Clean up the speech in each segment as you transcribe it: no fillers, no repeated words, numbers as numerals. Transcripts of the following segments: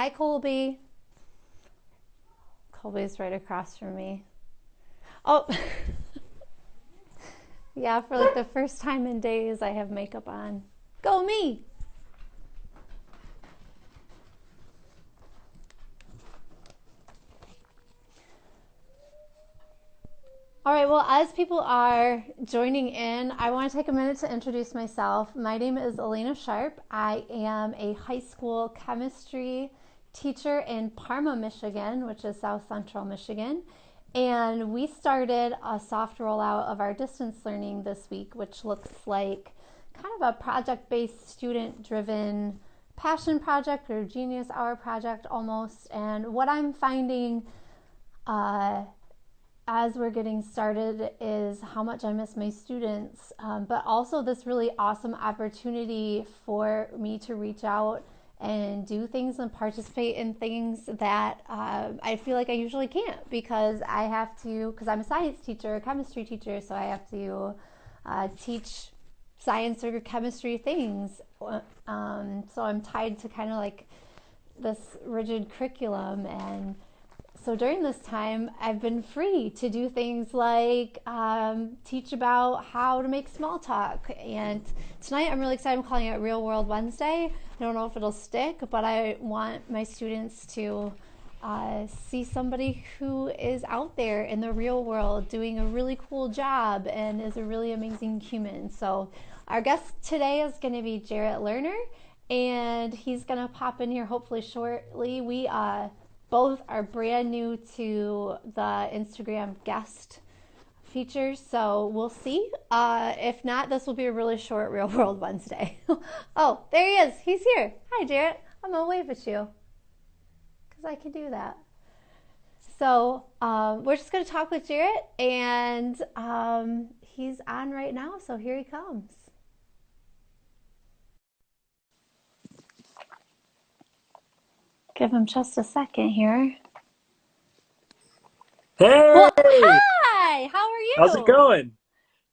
Hi, Colby. Colby's right across from me. Oh, yeah, for like the first time in days, I have makeup on. Go me! All right, well, as people are joining in, I want to take a minute to introduce myself. My name is Elena Sharp. I am a high school chemistry teacher in Parma, Michigan, which is South Central Michigan. And we started a soft rollout of our distance learning this week, which looks like kind of a project-based, student-driven passion project or genius hour project almost. And what I'm finding as we're getting started is how much I miss my students, but also this really awesome opportunity for me to reach out and do things and participate in things that I feel like I usually can't because I have to, because I'm a science teacher, a chemistry teacher, so I have to teach science or chemistry things. So I'm tied to kind of like this rigid curriculum, and so during this time, I've been free to do things like teach about how to make small talk. And tonight, I'm really excited. I'm calling it Real World Wednesday. I don't know if it'll stick, but I want my students to see somebody who is out there in the real world doing a really cool job and is a really amazing human. So our guest today is going to be Jarrett Lerner, and he's going to pop in here hopefully shortly. We both are brand new to the Instagram guest features, so we'll see. If not, this will be a really short Real World Wednesday. Oh, there he is. He's here. Hi, Jarrett. I'm going to wave at you because I can do that. So we're just going to talk with Jarrett, and he's on right now, so here he comes. Give him just a second here. Hey, Well, hi. How are how's it you? going? It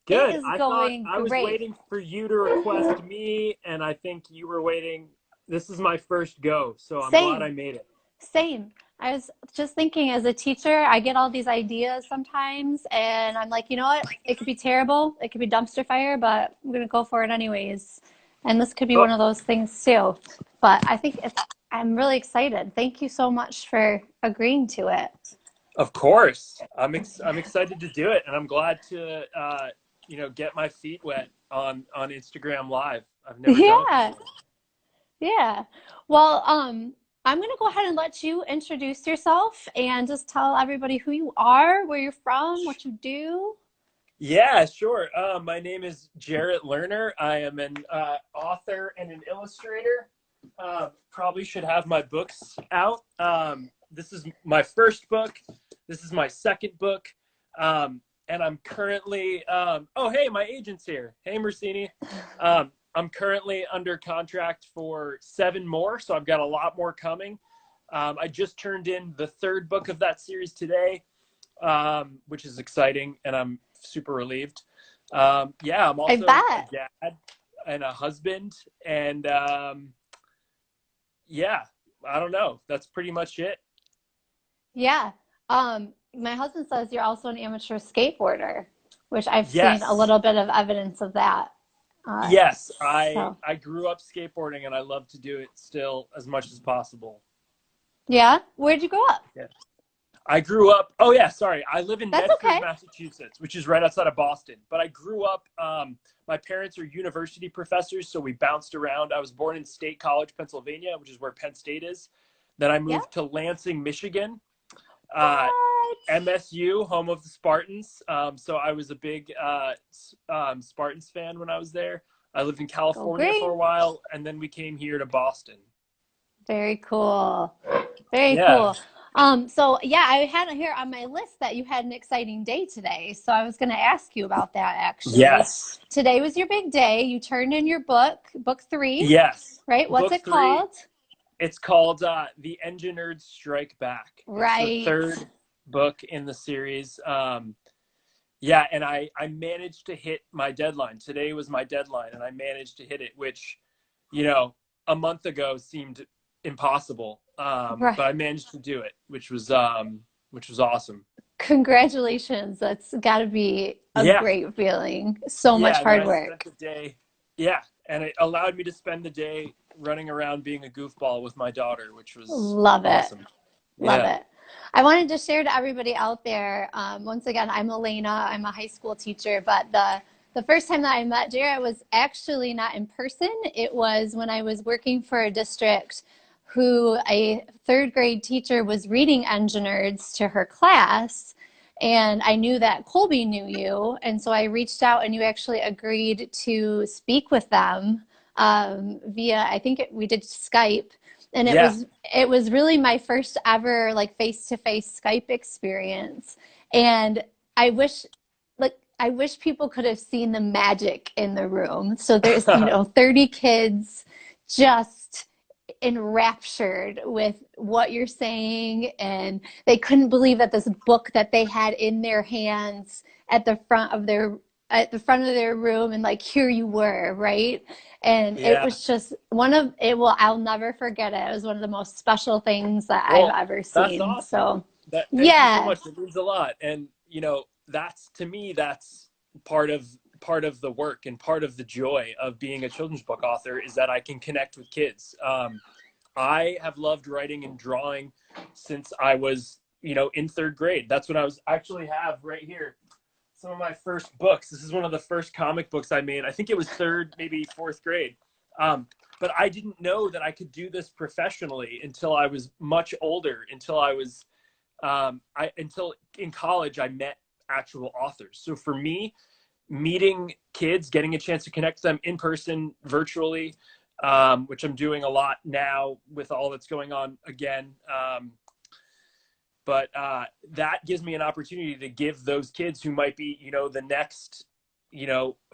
Good. is I thought going I was great. waiting for you to request me, and I think you were waiting. This is my first go, so I'm glad Same. I made it. Same. I was just thinking as a teacher, I get all these ideas sometimes, and I'm like, you know what? It could be terrible. It could be dumpster fire, but I'm going to go for it anyways. And this could be Oh, one of those things too. But I'm really excited. Thank you so much for agreeing to it. of course. I'm excited to do it, and I'm glad to get my feet wet on Instagram Live. I've never done it Yeah. before. Yeah. Well, I'm going to go ahead and let you introduce yourself and just tell everybody who you are, where you're from, what you do. Yeah, sure. My name is Jarrett Lerner. I am an author and an illustrator. Probably should have my books out. This is my first book. This is my second book. And I'm currently, oh, hey, my agent's here. Hey, Mercini. I'm currently under contract for 7 more, so I've got a lot more coming. I just turned in the third book of that series today, which is exciting, and I'm super relieved. Yeah, I'm I also a bet. dad and a husband, and yeah, I don't know. That's pretty much it. Yeah. My husband says you're also an amateur skateboarder, which I've seen a Yes, little bit of evidence of that. Uh, yes. I so, I grew up skateboarding, and I love to do it still as much as possible. yeah. Where'd you grow up? Yeah. I grew up. Oh yeah, sorry. I live in That's Medford, okay. Massachusetts, which is right outside of Boston. But I grew up. My parents are university professors, so we bounced around. I was born in State College, Pennsylvania, which is where Penn State is. Then I Yep. moved to Lansing, Michigan. Uh, What? MSU, home of the Spartans. So I was a big Spartans fan when I was there. I lived in Go California for a green. while, and then we came here to Boston. Very cool. Very Yeah. cool. So yeah, I had here on my list that you had an exciting day today. So I was going to ask you about that actually. Yes. Today was your big day. You turned in your book 3, Yes. right? What's Book it three. called? It's called The Engineered Strike Back. It's the Right. third book in the series. Yeah, and I managed to hit my deadline. Today was my deadline, and I managed to hit it, which, you know, a month ago seemed impossible. Right. But I managed to do it, which was awesome. Congratulations. That's got to be a Yeah. great feeling. So much Yeah. And then hard I spent work. the day, yeah. And it allowed me to spend the day running around being a goofball with my daughter, which was Love it. awesome. Love Yeah. it. I wanted to share to everybody out there. Once again, I'm Elena. I'm a high school teacher, but the first time that I met Jarrett was actually not in person. It was when I was working for a district who a third grade teacher was reading Engineers to her class. And I knew that Colby knew you. And so I reached out and you actually agreed to speak with them via, I think we did Skype. And Yeah. it was really my first ever like face to face Skype experience. And I wish I wish people could have seen the magic in the room. So there's, 30 kids just enraptured with what you're saying, and they couldn't believe that this book that they had in their hands at the front of their room, and like here you were, right? And it Yeah. was just one of it will I'll never forget it. It was one of the most special things that I've Well, ever that's seen. awesome. So Thank you so yeah, much. It means a lot. And that's to me, that's part of part of the work and part of the joy of being a children's book author is that I can connect with kids. I have loved writing and drawing since I was, in third grade. That's when I was actually have right here some of my first books. This is one of the first comic books I made. I think it was third, maybe fourth grade. Um, but I didn't know that I could do this professionally until I was much older, until I was, until in college, I met actual authors. So for me, meeting kids, getting a chance to connect them in person, virtually, which I'm doing a lot now with all that's going on again. But that gives me an opportunity to give those kids who might be, the next,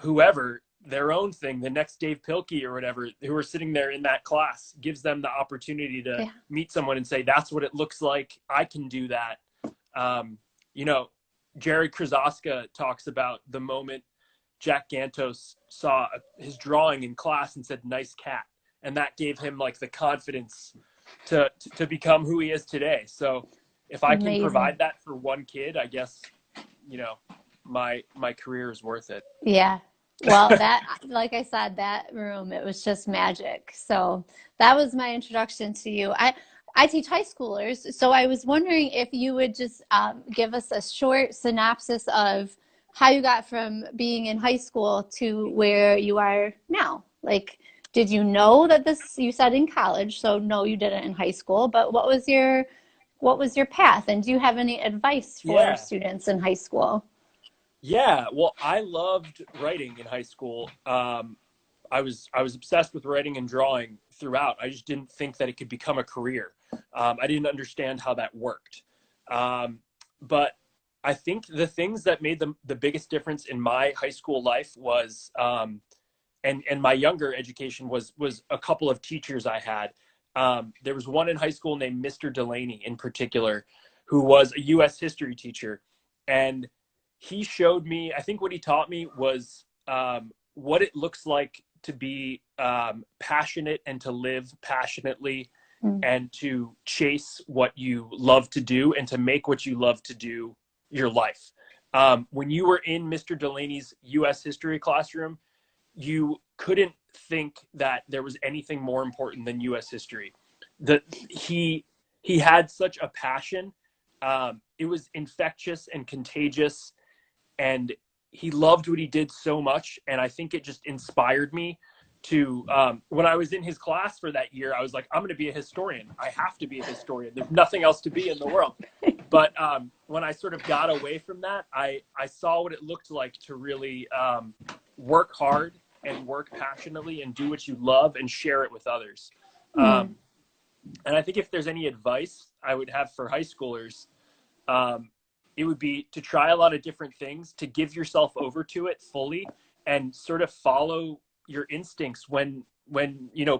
whoever, their own thing, the next Dave Pilkey or whatever, who are sitting there in that class, gives them the opportunity to yeah, meet someone and say, that's what it looks like. I can do that. You know, Jared Krasaska talks about the moment Jack Gantos saw his drawing in class and said, nice cat. And that gave him like the confidence to become who he is today. So if I can amazing. provide that for one kid, I guess, you know, my career is worth it. Yeah. Well, that, like I said, that room, it was just magic. So that was my introduction to you. I teach high schoolers, so I was wondering if you would just give us a short synopsis of how you got from being in high school to where you are now. Like, did you know that this, you said in college, so no, you didn't in high school, but what was your path? And do you have any advice for Yeah. students in high school? Yeah. Well, I loved writing in high school. I was obsessed with writing and drawing throughout. I just didn't think that it could become a career. I didn't understand how that worked. But I think the things that made the biggest difference in my high school life was, and my younger education was a couple of teachers I had. There was one in high school named Mr. Delaney in particular, who was a U.S. history teacher, and he showed me. I think what he taught me was what it looks like to be passionate and to live passionately Mm. and to chase what you love to do and to make what you love to do your life. When you were in Mr. Delaney's U.S. history classroom, you couldn't think that there was anything more important than U.S. history. That he had such a passion. It was infectious and contagious, and he loved what he did so much. And I think it just inspired me to, when I was in his class for that year, I was like, I'm going to be a historian. I have to be a historian. There's nothing else to be in the world. But when I sort of got away from that, I saw what it looked like to really work hard and work passionately and do what you love and share it with others. Mm. And I think if there's any advice I would have for high schoolers, um, it would be to try a lot of different things, to give yourself over to it fully, and sort of follow your instincts when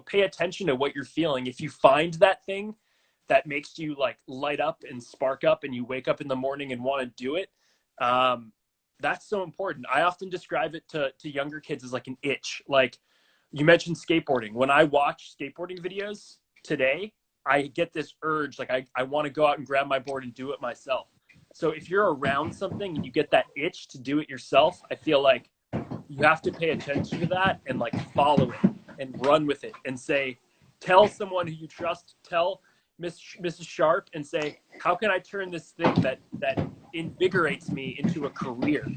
pay attention to what you're feeling. If you find that thing that makes you like light up and spark up, and you wake up in the morning and want to do it, um, that's so important. I often describe it to younger kids as like an itch. Like you mentioned skateboarding. When I watch skateboarding videos, today, I get this urge, like I want to go out and grab my board and do it myself. So if you're around something and you get that itch to do it yourself, I feel like you have to pay attention to that and like follow it and run with it and say, tell someone who you trust, tell Mrs. Sharp and say, how can I turn this thing that invigorates me into a career?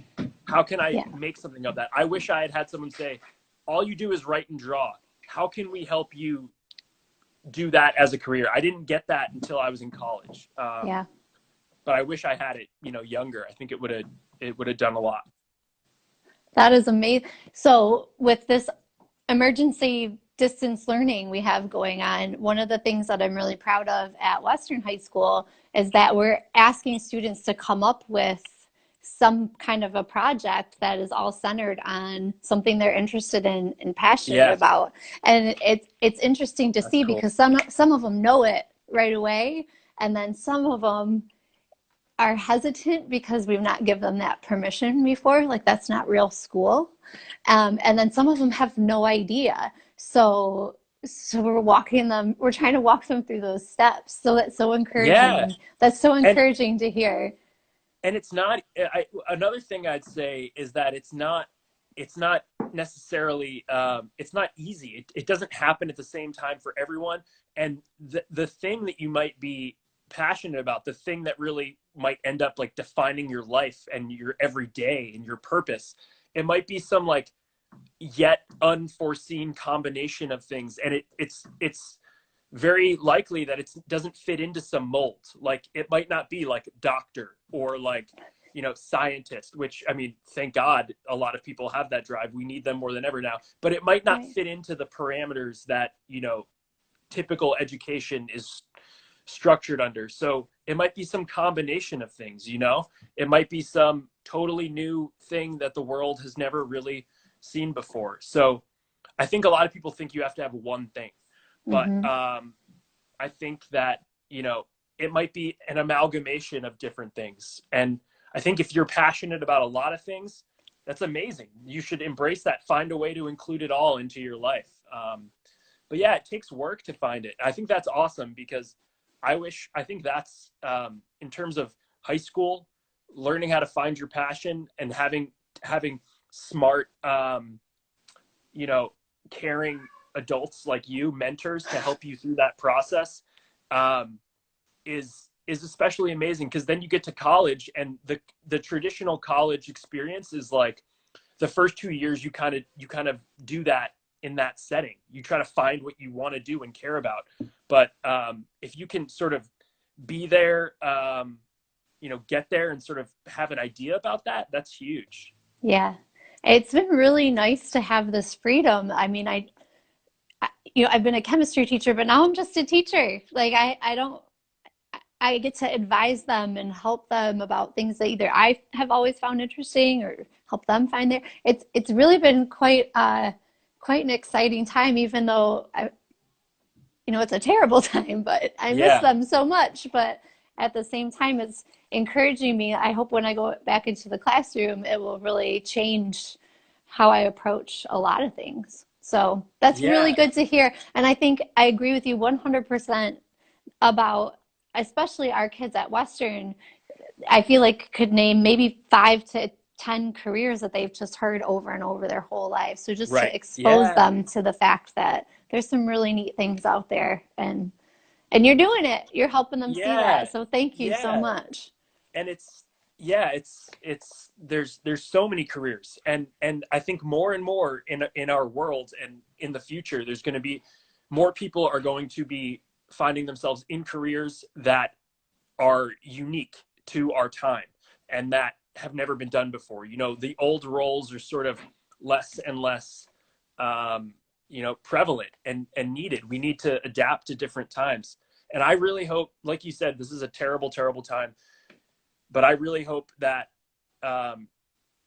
How can I make something of that? I wish I had someone say, all you do is write and draw. How can we help you do that as a career? I didn't get that until I was in college. But I wish I had it, younger. I think it would have done a lot. That is amazing. So with this emergency distance learning we have going on, one of the things that I'm really proud of at Western High School is that we're asking students to come up with some kind of a project that is all centered on something they're interested in and passionate about. And it's interesting to see because some of them know it right away, and then some of them are hesitant because we've not given them that permission before, like that's not real school. And then some of them have no idea. So we're trying to walk them through those steps. So that's so encouraging. Yeah. That's so encouraging to hear. And it's not, another thing I'd say is that it's not necessarily, it's not easy. It doesn't happen at the same time for everyone. And the thing that you might be passionate about, the thing that really might end up like defining your life and your everyday and your purpose, it might be some like yet unforeseen combination of things. And it's very likely that it doesn't fit into some mold. Like it might not be like doctor or like, scientist, which, I mean, thank God a lot of people have that drive. We need them more than ever now, but it might not fit into the parameters that, typical education is structured under. So it might be some combination of things, it might be some totally new thing that the world has never really seen before. So I think a lot of people think you have to have one thing, but I think that, it might be an amalgamation of different things. And I think if you're passionate about a lot of things, that's amazing. You should embrace that, find a way to include it all into your life. But yeah, it takes work to find it. I think that's awesome because I think that's in terms of high school, learning how to find your passion and having smart, caring adults like you, mentors to help you through that process, is especially amazing because then you get to college and the traditional college experience is like the first 2 years you kind of do that in that setting. You try to find what you want to do and care about. But if you can sort of be there, get there and sort of have an idea about that, that's huge. Yeah. It's been really nice to have this freedom. I mean, I've been a chemistry teacher, but now I'm just a teacher. Like I get to advise them and help them about things that either I have always found interesting or help them find their. It's really been quite an exciting time, even though it's a terrible time, but I miss them so much. But at the same time, it's encouraging me. I hope when I go back into the classroom, it will really change how I approach a lot of things. So that's really good to hear. And I think I agree with you 100% about, especially our kids at Western, I feel like could name maybe 5 to 10 careers that they've just heard over and over their whole life. So just to expose them to the fact that there's some really neat things out there and you're doing it. You're helping them see that. So thank you so much. And there's so many careers and I think more and more in our world and in the future, there's going to be more people are going to be finding themselves in careers that are unique to our time and that have never been done before. The old roles are sort of less and less, prevalent and needed. We need to adapt to different times. And I really hope, like you said, this is a terrible, terrible time, but I really hope that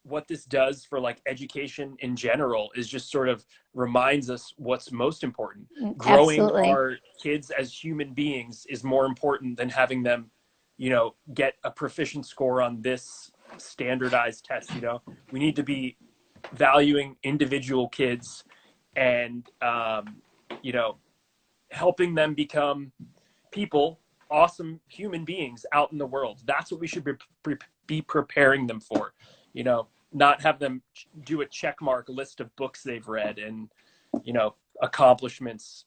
what this does for like education in general is just sort of reminds us what's most important. Growing our kids as human beings is more important than having them, get a proficient score on this standardized test. We need to be valuing individual kids and helping them become people, awesome human beings out in the world. That's what we should be preparing them for, you know, not have them do a check mark list of books they've read and, you know, accomplishments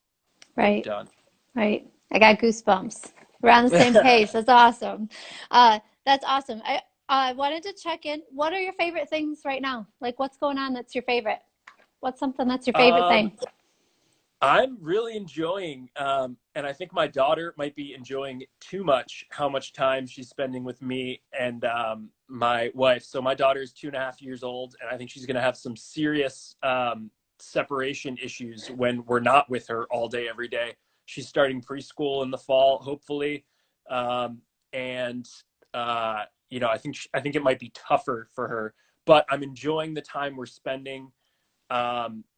they've Right. done. Right. I got goosebumps. We're on the same page. That's awesome. That's awesome. I wanted to check in. What are your favorite things right now? Like, what's going on that's your favorite? What's something that's your favorite um, thing? I'm really enjoying, and I think my daughter might be enjoying too much how much time she's spending with me and my wife. So my daughter is 2.5 years old, and I think she's going to have some serious separation issues when we're not with her all day, every day. She's starting preschool in the fall, hopefully, and you know, I think it might be tougher for her. But I'm enjoying the time we're spending.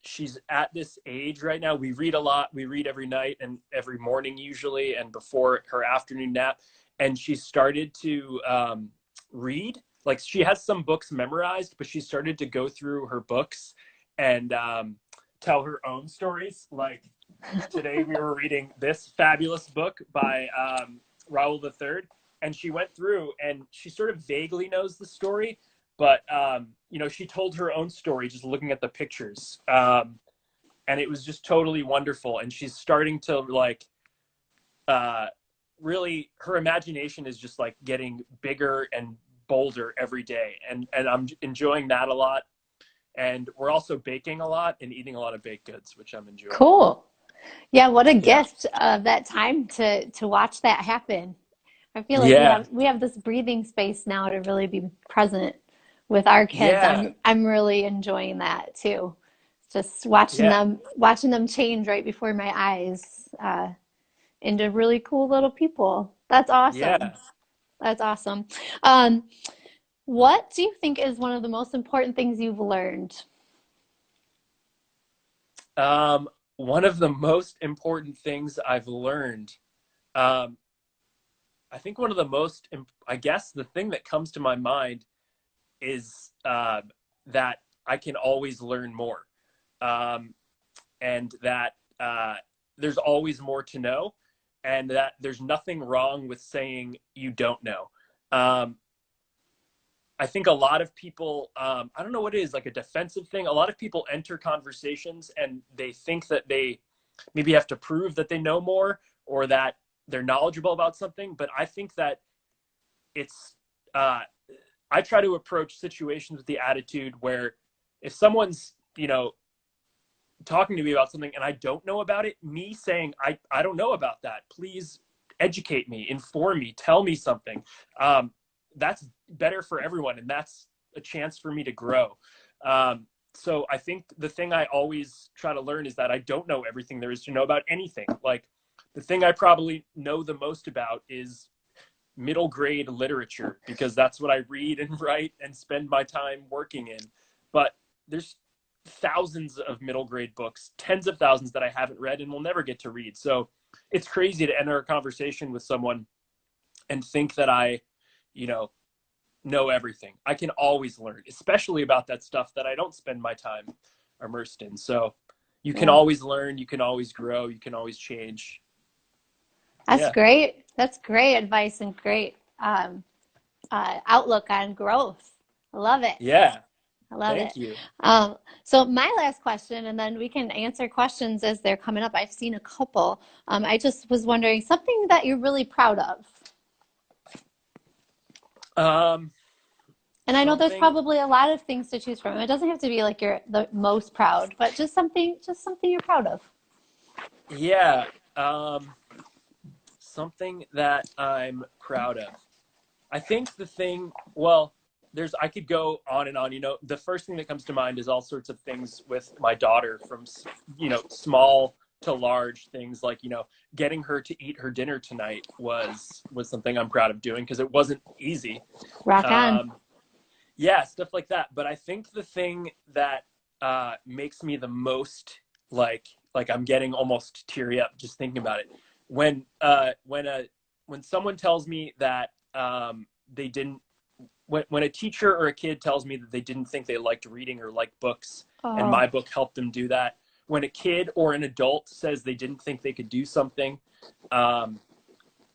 She's at this age right now. We read a lot. We read every night and every morning usually, and before her afternoon nap. And she started to read. Like, she has some books memorized, but she started to go through her books and tell her own stories. Like, today we were reading this fabulous book by Raoul III, and she went through and she sort of vaguely knows the story, but you know, she told her own story just looking at the pictures, and it was just totally wonderful. And she's starting to like really, her imagination is just like getting bigger and bolder every day, and I'm enjoying that a lot. And we're also baking a lot and eating a lot of baked goods, which I'm enjoying. Cool. Yeah, what a Yeah. gift of that time to watch that happen. I feel like Yeah. we have this breathing space now to really be present with our kids. Yeah. I'm really enjoying that too. Just Yeah. watching them change right before my eyes into really cool little people. That's awesome. Yeah. That's awesome. Um, what do you think is one of the most important things you've learned? Um, One of the most important things I've learned, um, I think one of the most, I guess the thing that comes to my mind is that I can always learn more, um, and that there's always more to know, and that there's nothing wrong with saying you don't know. Um, I think a lot of people, I don't know what it is, like a defensive thing. A lot of people enter conversations and they think that they maybe have to prove that they know more or that they're knowledgeable about something. But I think that it's, uh, I try to approach situations with the attitude where if someone's, you know, talking to me about something and I don't know about it, me saying, I don't know about that. Please educate me, inform me, tell me something. That's better for everyone. And that's a chance for me to grow. So I think the thing I always try to learn is that I don't know everything there is to know about anything. Like, the thing I probably know the most about is middle grade literature, because that's what I read and write and spend my time working in. But there's thousands of middle grade books, tens of thousands that I haven't read and will never get to read. So it's crazy to enter a conversation with someone and think that I, you know everything. I can always learn, especially about that stuff that I don't spend my time immersed in. So you can Yeah, always learn, you can always grow, you can always change. that's Yeah. great. That's great advice and great outlook on growth. I love it. Yeah. I love it. Thank you. So my last question, and then we can answer questions as they're coming up. I've seen a couple. I just was wondering something that you're really proud of. Um, And I know there's Something, probably a lot of things to choose from. It doesn't have to be like you're the most proud, but just something you're proud of. yeah. Something that I'm proud of. I think the thing, well, I could go on and on. You know, the first thing that comes to mind is all sorts of things with my daughter, from, you know, small to large things like, you know, getting her to eat her dinner tonight was something I'm proud of doing because it wasn't easy. Rock on. Um, yeah, stuff like that. But I think the thing that makes me the most like I'm getting almost teary up just thinking about it when when someone tells me that they didn't when a teacher or a kid tells me that they didn't think they liked reading or liked books and Oh, my book helped them do that, when a kid or an adult says they didn't think they could do something, um,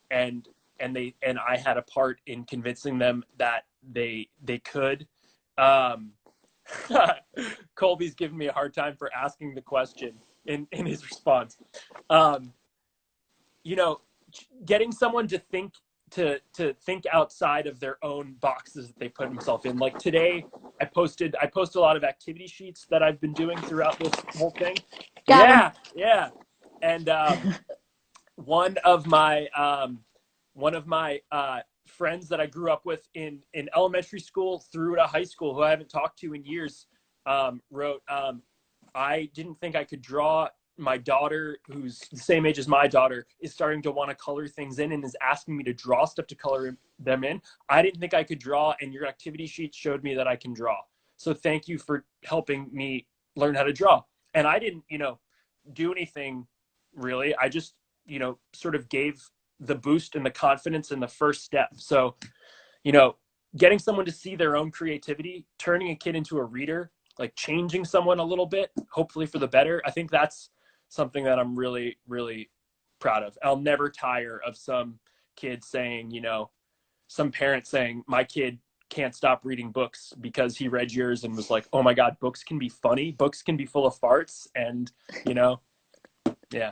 and and I had a part in convincing them that they could. Um, Colby's giving me a hard time for asking the question in his response. Um, you know, getting someone to think think outside of their own boxes that they put themselves in. Like today, I post a lot of activity sheets that I've been doing throughout this whole thing. Got him. Yeah. And one of my friends that I grew up with in elementary school through to high school, who I haven't talked to in years, wrote, I didn't think I could draw. My daughter, who's the same age as my daughter, is starting to want to color things in and is asking me to draw stuff to color them in. I didn't think I could draw, and your activity sheet showed me that I can draw. So thank you for helping me learn how to draw. And I didn't, do anything really. I just, sort of gave the boost and the confidence in the first step. So, getting someone to see their own creativity, turning a kid into a reader, like changing someone a little bit, hopefully for the better. I think that's something that I'm really, really proud of. I'll never tire of some kid saying, some parent saying, my kid can't stop reading books because he read yours and was like, oh my God, books can be funny. Books can be full of farts. And, yeah.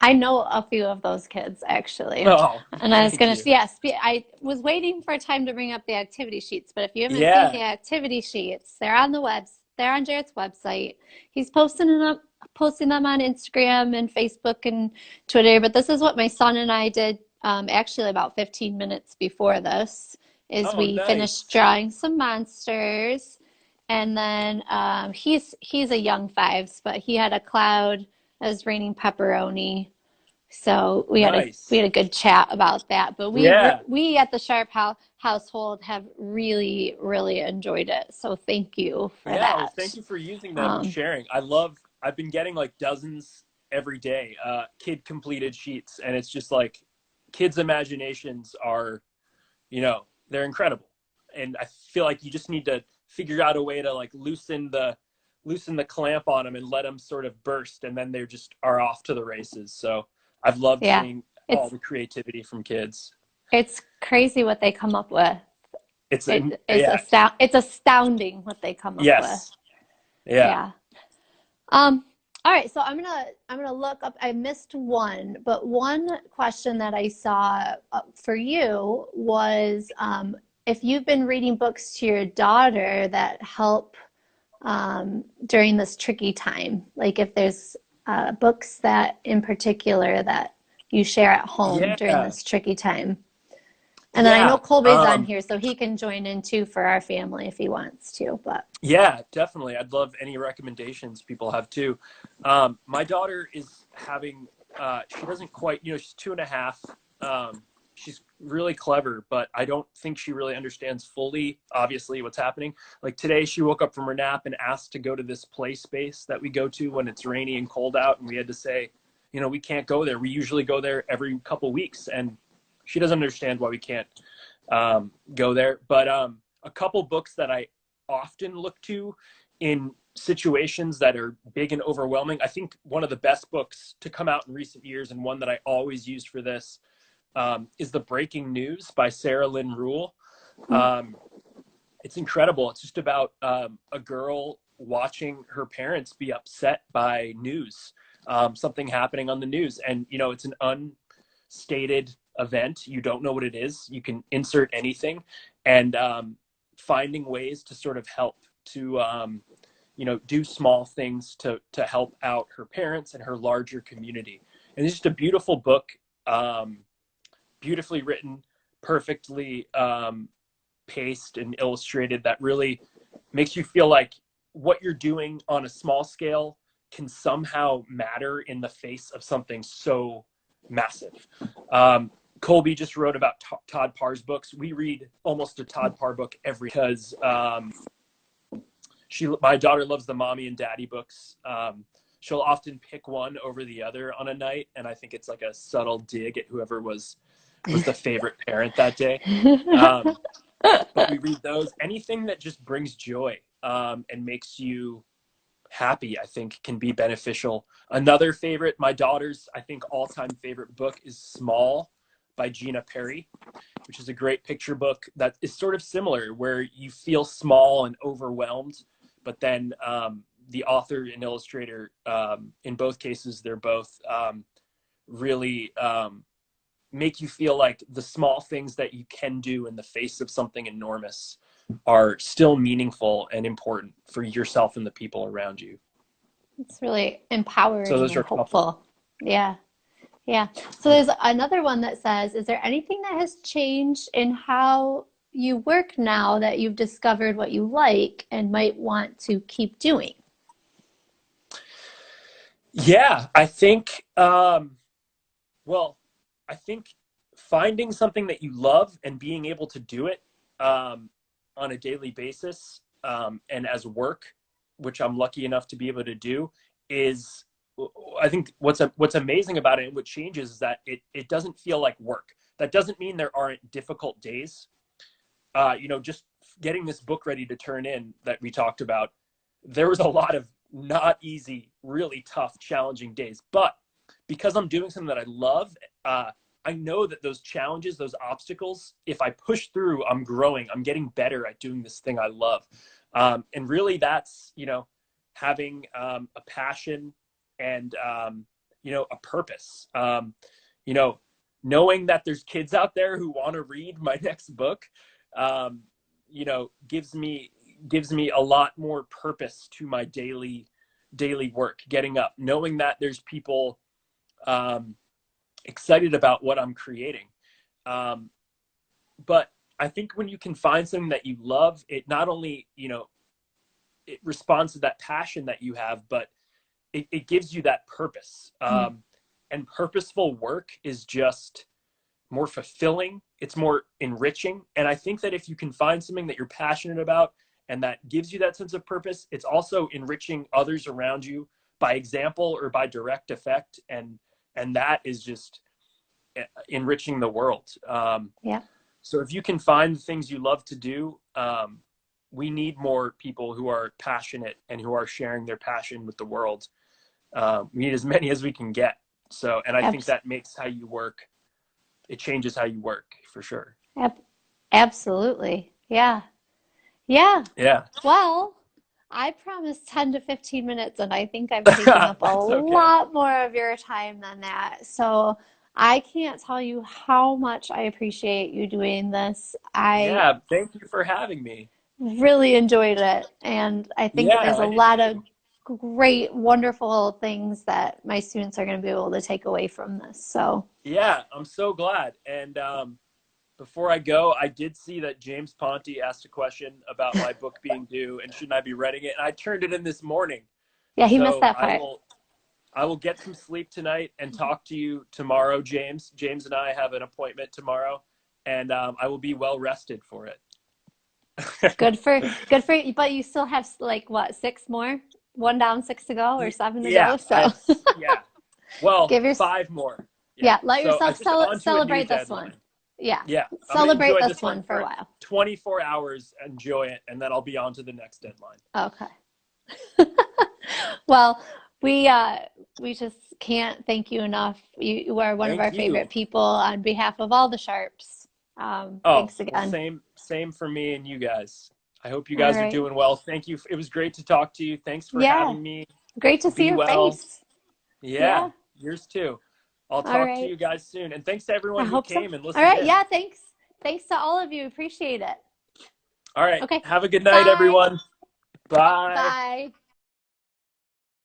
I know a few of those kids actually. Oh, and I was going to, you. yes, I was waiting for a time to bring up the activity sheets, but if you haven't Yeah. seen the activity sheets, they're on the they're on Jarrett's website. He's posting them on Instagram and Facebook and Twitter, but this is what my son and I did actually about 15 minutes before this, is we Nice. finished drawing some monsters. And then he's a young fives, but he had a cloud that was raining pepperoni. So we had a good chat about that. But we at the Sharp household have really, really enjoyed it. So thank you for that. Well, thank you for using them and sharing. I've been getting like dozens every day, kid completed sheets, and it's just like kids' imaginations are, they're incredible. And I feel like you just need to figure out a way to like loosen the clamp on them and let them sort of burst, and then they just are off to the races. So I've loved seeing all the creativity from kids. It's crazy what they come up with. It's astounding what they come up with. Yeah. All right, so I'm gonna look up. I missed one, but one question that I saw for you was if you've been reading books to your daughter that help during this tricky time, like if there's books that in particular that you share at home during this tricky time. And then I know Colby's on here, so he can join in too for our family if he wants to. But yeah, definitely. I'd love any recommendations people have too. My daughter is having, she doesn't quite, she's 2.5. She's really clever, but I don't think she really understands fully, obviously, what's happening. Like today, she woke up from her nap and asked to go to this play space that we go to when it's rainy and cold out. And we had to say, we can't go there. We usually go there every couple weeks. And she doesn't understand why we can't go there. But a couple books that I often look to in situations that are big and overwhelming. I think one of the best books to come out in recent years, and one that I always used for this, is The Breaking News by Sarah Lynn Rule. It's incredible. It's just about a girl watching her parents be upset by news, something happening on the news. And, it's an unstated event. You don't know what it is. You can insert anything, and finding ways to sort of help to, do small things to help out her parents and her larger community. And it's just a beautiful book, beautifully written, perfectly paced and illustrated, that really makes you feel like what you're doing on a small scale can somehow matter in the face of something so massive. Colby just wrote about Todd Parr's books. We read almost a Todd Parr book because my daughter loves the mommy and daddy books. She'll often pick one over the other on a night, and I think it's like a subtle dig at whoever was the favorite parent that day. But we read those. Anything that just brings joy and makes you happy, I think can be beneficial. Another favorite, my daughter's, I think, all-time favorite book is Small by Gina Perry, which is a great picture book that is sort of similar, where you feel small and overwhelmed, but then the author and illustrator, in both cases, they're both really make you feel like the small things that you can do in the face of something enormous are still meaningful and important for yourself and the people around you. It's really So empowering those are and a couple. hopeful. Yeah. Yeah. So there's another one that says, is there anything that has changed in how you work now that you've discovered what you like and might want to keep doing? Yeah, I think, well, I think finding something that you love and being able to do it on a daily basis and as work, which I'm lucky enough to be able to do, is I think what's amazing about it and what changes is that it doesn't feel like work. That doesn't mean there aren't difficult days. Just getting this book ready to turn in that we talked about, there was a lot of not easy, really tough, challenging days. But because I'm doing something that I love, I know that those challenges, those obstacles, if I push through, I'm growing. I'm getting better at doing this thing I love. And really that's, having a passion and, a purpose. Knowing that there's kids out there who want to read my next book, um, gives me a lot more purpose to my daily work, getting up, knowing that there's people excited about what I'm creating. But I think when you can find something that you love, it not only, it responds to that passion that you have, but it gives you that purpose. And purposeful work is just more fulfilling. It's more enriching. And I think that if you can find something that you're passionate about and that gives you that sense of purpose, it's also enriching others around you by example or by direct effect. And that is just enriching the world. Yeah. So if you can find the things you love to do, we need more people who are passionate and who are sharing their passion with the world. We need as many as we can get. So, and I think that makes how you work. It changes how you work for sure. Absolutely. Yeah. Yeah. Yeah. Well, I promised 10 to 15 minutes, and I think I've taken up a That's okay. lot more of your time than that. So I can't tell you how much I appreciate you doing this. I Yeah. Thank you for having me. really enjoyed it, and I think that Yeah, there's a I did lot of too. great, wonderful things that my students are going to be able to take away from this. So, Yeah, I'm so glad. And before I go, I did see that James Ponte asked a question about my book being due and shouldn't I be writing it? And I turned it in this morning. yeah, he missed So that I part. will I will get some sleep tonight and talk to you tomorrow, James. James and I have an appointment tomorrow, and I will be well rested for it. Good for you, but you still have like what, six more? One down, six to go, or seven to Yeah, go. So yeah. Well, give your 5 more. Yeah. yeah, let So I yourself just on to a new celebrate this one. deadline. Yeah, Yeah, I'm gonna celebrate enjoy this this one one for a for while. 24 hours, enjoy it, and then I'll be on to the next deadline. Okay. Well, we uh we just can't thank you enough. You are one of Thank our you. favorite people on behalf of all the Sharps. Oh, Thanks well, again. same for me and you guys. I hope you All guys are right. doing well. Thank you. It was great to talk to you. Thanks for Yeah. having me. Great to see Be your well. face. Yeah, Yeah. yours too. I'll All talk to right. you guys soon. And thanks to I everyone who hope so. came and All listened right. in. Yeah, thanks. Thanks to all of you. Appreciate it. All right. Okay. Have a good night, Bye. everyone. Bye. Bye.